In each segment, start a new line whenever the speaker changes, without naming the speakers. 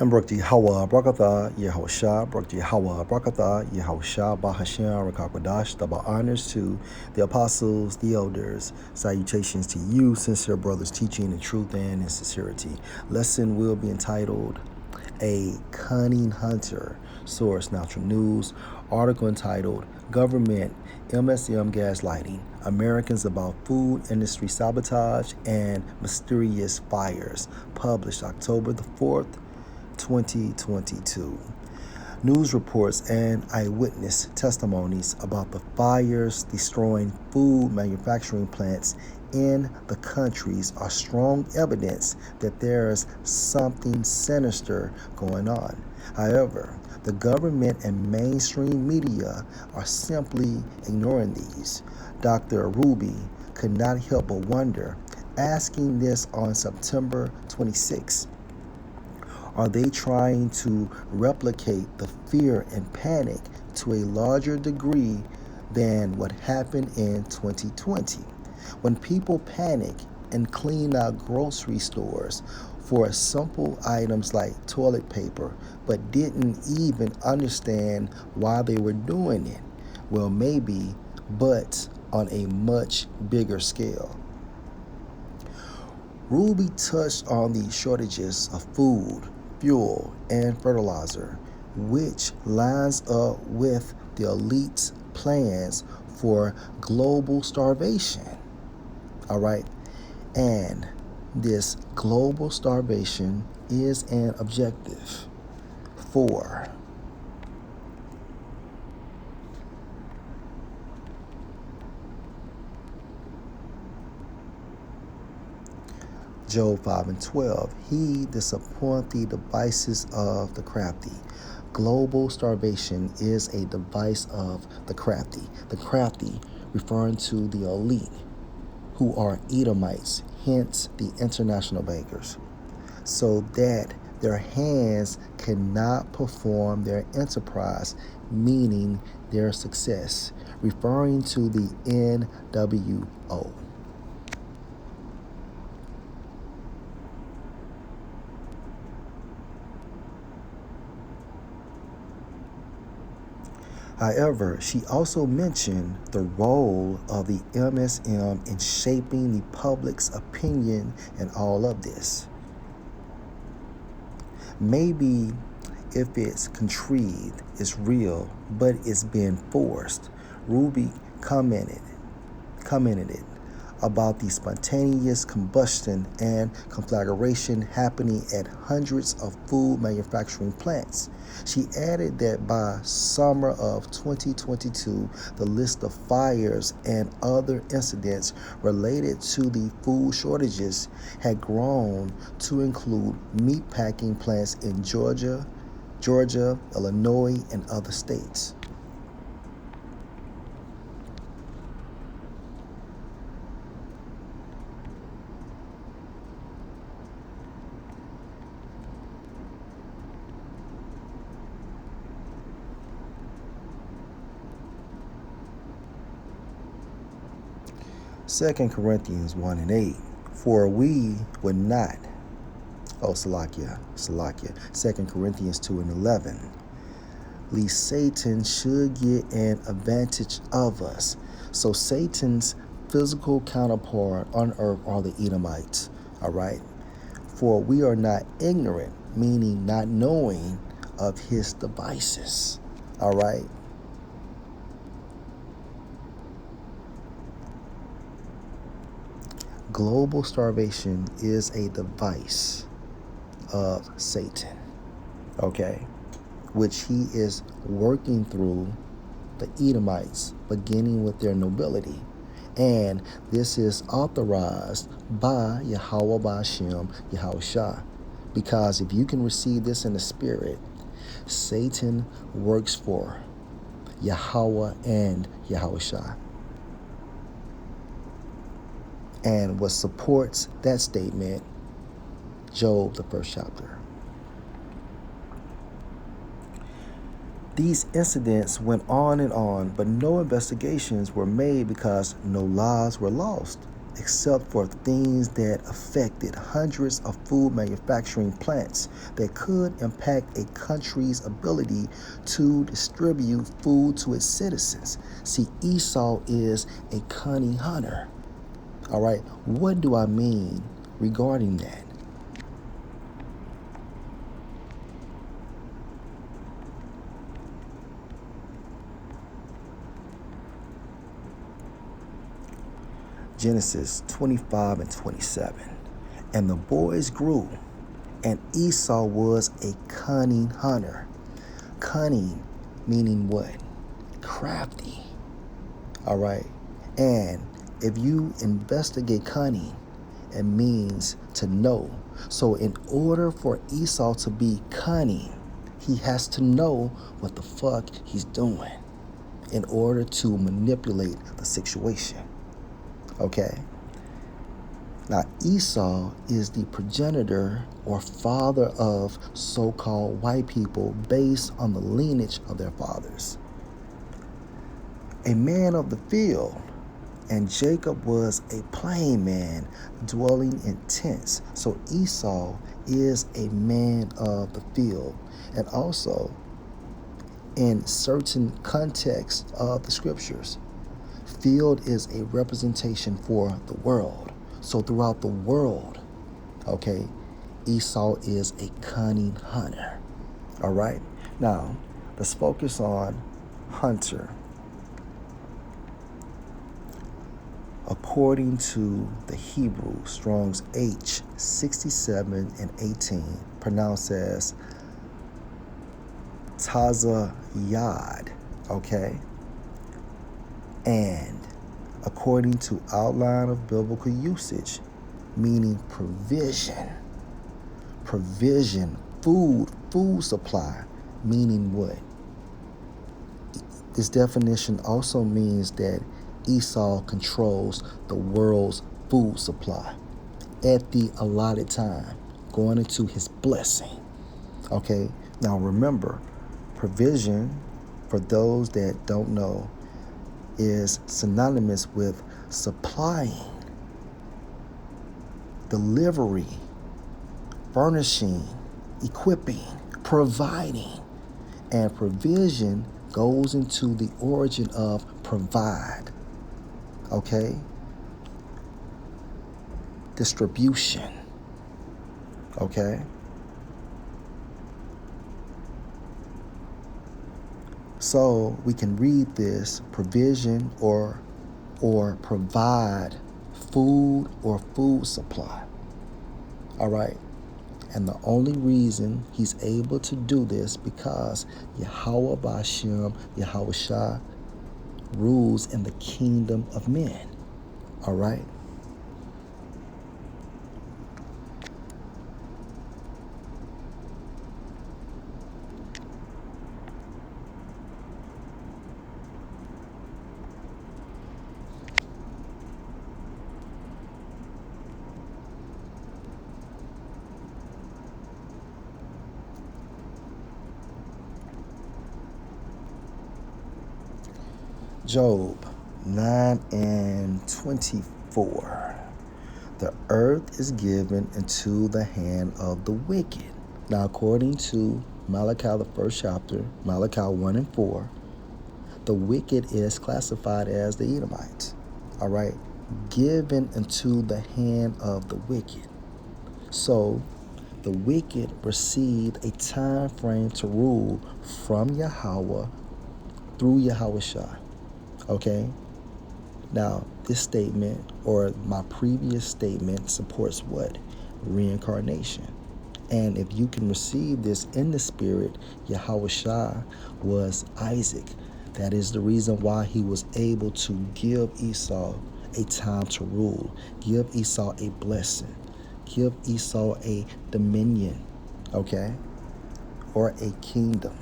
And Brooke Hawa Brakatha Yehosha, Brooke Hawa Brakatha Yehosha, Bahasham Rakakwadash, double honors to the apostles, the elders. Salutations to you, sincere brothers, teaching in truth and in sincerity. Lesson will be entitled A Cunning Hunter, source Natural News, article entitled Government MSM Gaslighting, Americans About Food Industry Sabotage and Mysterious Fires, published October the 4th, 2022. News reports and eyewitness testimonies about the fires destroying food manufacturing plants in the countries are strong evidence that there's something sinister going on. However, the government and mainstream media are simply ignoring these. Dr. Ruby could not help but wonder, asking this on September 26th. Are they trying to replicate the fear and panic to a larger degree than what happened in 2020? When people panic and clean out grocery stores for simple items like toilet paper, but didn't even understand why they were doing it. Well, maybe, but on a much bigger scale. Ruby touched on the shortages of food, fuel, and fertilizer, which lines up with the elite's plans for global starvation. All right? And this global starvation is an objective for Job 5 and 12. He disappoint the devices of the crafty. Global starvation is a device of the crafty. The crafty referring to the elite, who are Edomites, hence the international bankers, so that their hands cannot perform their enterprise, meaning their success, referring to the NWO. However, she also mentioned the role of the MSM in shaping the public's opinion in all of this. Maybe if it's contrived, it's real, but it's being forced. Ruby commented it about the spontaneous combustion and conflagration happening at hundreds of food manufacturing plants. She added that by summer of 2022, the list of fires and other incidents related to the food shortages had grown to include meatpacking plants in Georgia, Illinois, and other states. Second Corinthians 1 and 8. For we would not, Salakia. 2 Corinthians 2 and 11. Lest Satan should get an advantage of us. So Satan's physical counterpart on earth are the Edomites. All right. For we are not ignorant, meaning not knowing of his devices. All right. Global starvation is a device of Satan, okay, which he is working through the Edomites, beginning with their nobility. And this is authorized by Yahweh Ba'ashem Yahushua. Because if you can receive this in the spirit, Satan works for Yahweh and Yahushua. And what supports that statement, Job, the first chapter. These incidents went on and on, but no investigations were made because no lives were lost. except for things that affected hundreds of food manufacturing plants that could impact a country's ability to distribute food to its citizens. See, Esau is a cunning hunter. All right, what do I mean regarding that? Genesis 25 and 27. And the boys grew, and Esau was a cunning hunter. Cunning meaning what? Crafty. All right. And if you investigate cunning, it means to know. So in order for Esau to be cunning, he has to know what the fuck he's doing in order to manipulate the situation. Okay? Now, Esau is the progenitor or father of so-called white people based on the lineage of their fathers. A man of the field, and Jacob was a plain man dwelling in tents. So Esau is a man of the field. And also, in certain contexts of the scriptures, field is a representation for the world. So throughout the world, okay, Esau is a cunning hunter. All right. Now, let's focus on hunter. According to the Hebrew, Strong's H 67 and 18, pronounced as Tazayad, okay? And according to outline of biblical usage, meaning provision, food supply, meaning what? This definition also means that Esau controls the world's food supply at the allotted time, going into his blessing. Okay, now remember, provision, for those that don't know, is synonymous with supplying, delivery, furnishing, equipping, providing. And provision goes into the origin of provide. Okay? Distribution. Okay? So we can read this provision or provide food or food supply. All right? And the only reason he's able to do this because Yahweh Bashem, Yahweh Shah, rules in the kingdom of men. All right? Job 9 and 24. The earth is given into the hand of the wicked. Now, according to Malachi, the first chapter, Malachi 1 and 4, the wicked is classified as the Edomites. All right? Given into the hand of the wicked. So, the wicked received a time frame to rule from Yahweh through Yahweh Shah. Okay? Now, this statement or my previous statement supports what? Reincarnation. And if you can receive this in the spirit, Yahweh Shah was Isaac. That is the reason why he was able to give Esau a time to rule, give Esau a blessing, give Esau a dominion, okay? Or a kingdom.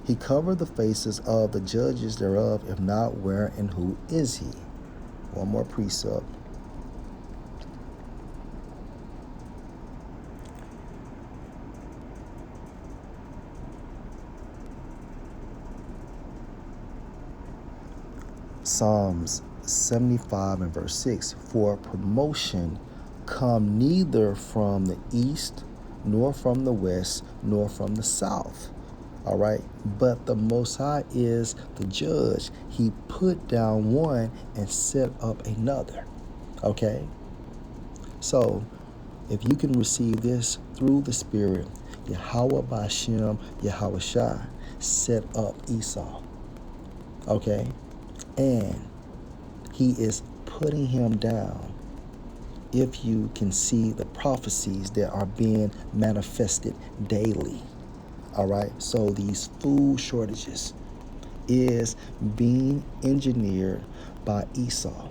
He covered the faces of the judges thereof, if not, where and who is he? One more precept. Psalms 75 and verse 6, for promotion come neither from the east, nor from the west, nor from the south. All right. But the Most High is the judge. He put down one and set up another. Okay. So if you can receive this through the Spirit, Yahweh Bashem, Yahweh Shai set up Esau. Okay. And he is putting him down. If you can see the prophecies that are being manifested daily. All right. So these food shortages is being engineered by Esau.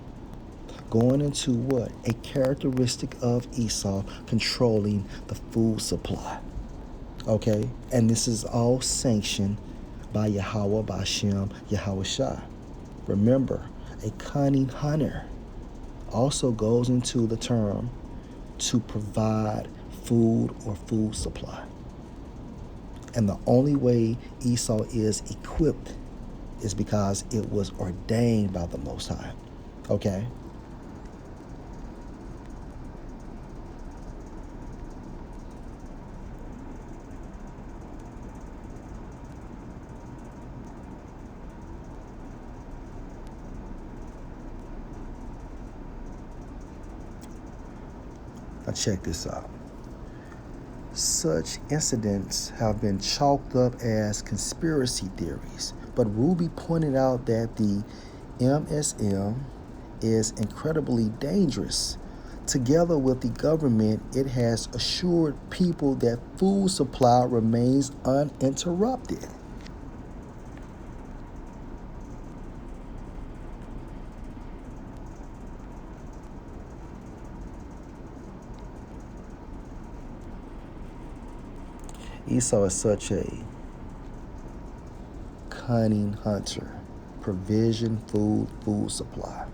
Going into what? A characteristic of Esau controlling the food supply. Okay. And this is all sanctioned by Yahweh Bashem, Yahweh Shai. Remember, a cunning hunter also goes into the term to provide food or food supply. And the only way Esau is equipped is because it was ordained by the Most High. Okay? Now check this out. Such incidents have been chalked up as conspiracy theories, but Ruby pointed out that the MSM is incredibly dangerous. Together with the government, it has assured people that food supply remains uninterrupted. Esau is such a cunning hunter. Provision, food supply.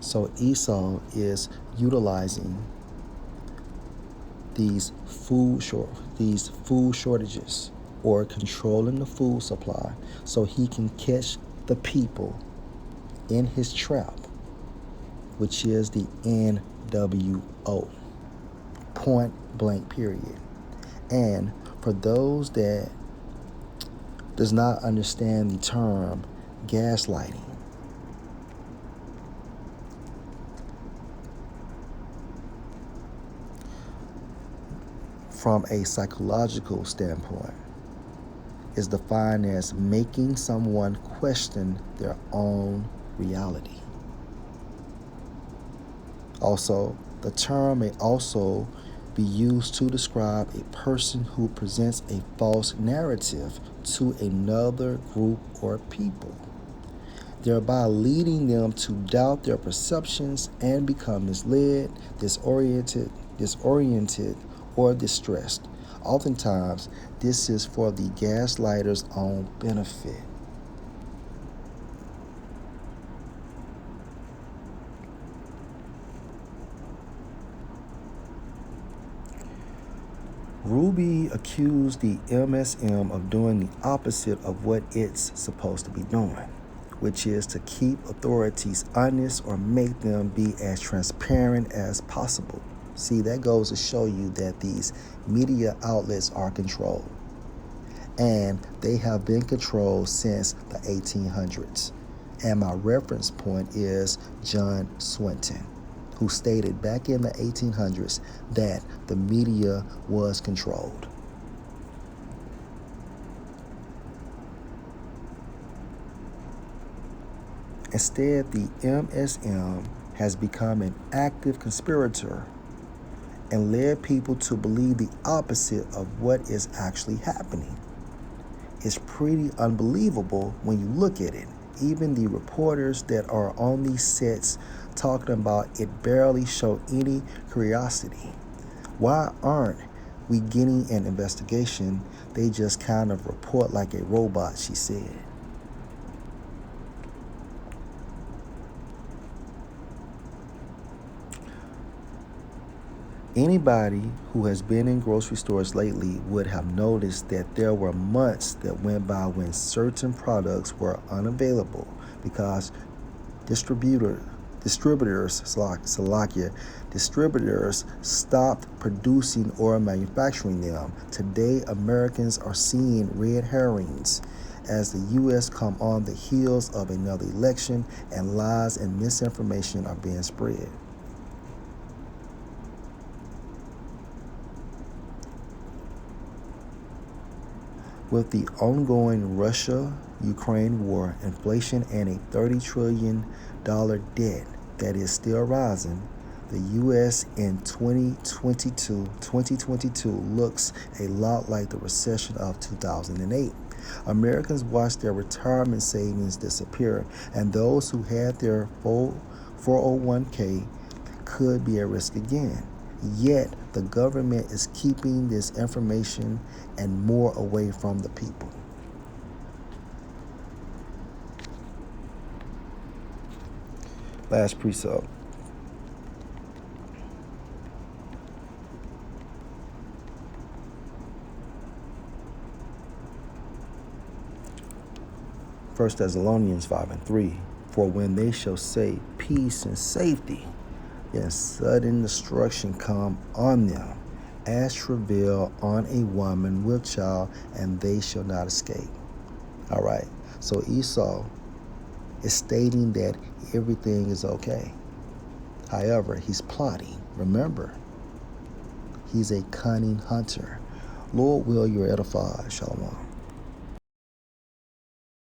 So Esau is utilizing these food shortages or controlling the food supply so he can catch the people in his trap, which is the NWO. Point blank period. And for those that does not understand the term gaslighting, from a psychological standpoint, is defined as making someone question their own reality. Also, the term may also be used to describe a person who presents a false narrative to another group or people, thereby leading them to doubt their perceptions and become misled, disoriented, or distressed. Oftentimes, this is for the gaslighter's own benefit. Ruby accused the MSM of doing the opposite of what it's supposed to be doing, which is to keep authorities honest or make them be as transparent as possible. See, that goes to show you that these media outlets are controlled. And they have been controlled since the 1800s. And my reference point is John Swinton, who stated back in the 1800s that the media was controlled. Instead, the MSM has become an active conspirator and led people to believe the opposite of what is actually happening. It's pretty unbelievable when you look at it. Even the reporters that are on these sets talking about it barely show any curiosity. Why aren't we getting an investigation? They just kind of report like a robot, she said. Anybody who has been in grocery stores lately would have noticed that there were months that went by when certain products were unavailable because distributor distributors Slovakia distributors stopped producing or manufacturing them. Today, Americans are seeing red herrings as the U.S. come on the heels of another election and lies and misinformation are being spread. With the ongoing Russia-Ukraine war, inflation, and a $30 trillion debt that is still rising, the U.S. in 2022 looks a lot like the recession of 2008. Americans watched their retirement savings disappear, and those who had their 401k could be at risk again. Yet, the government is keeping this information and more away from the people. Last precept. First Thessalonians 5:3. For when they shall say peace and safety, then sudden destruction come on them, as travail on a woman with child, and they shall not escape. All right. So Esau is stating that everything is okay. However, he's plotting. Remember, he's a cunning hunter. Lord will you edify. Shalom.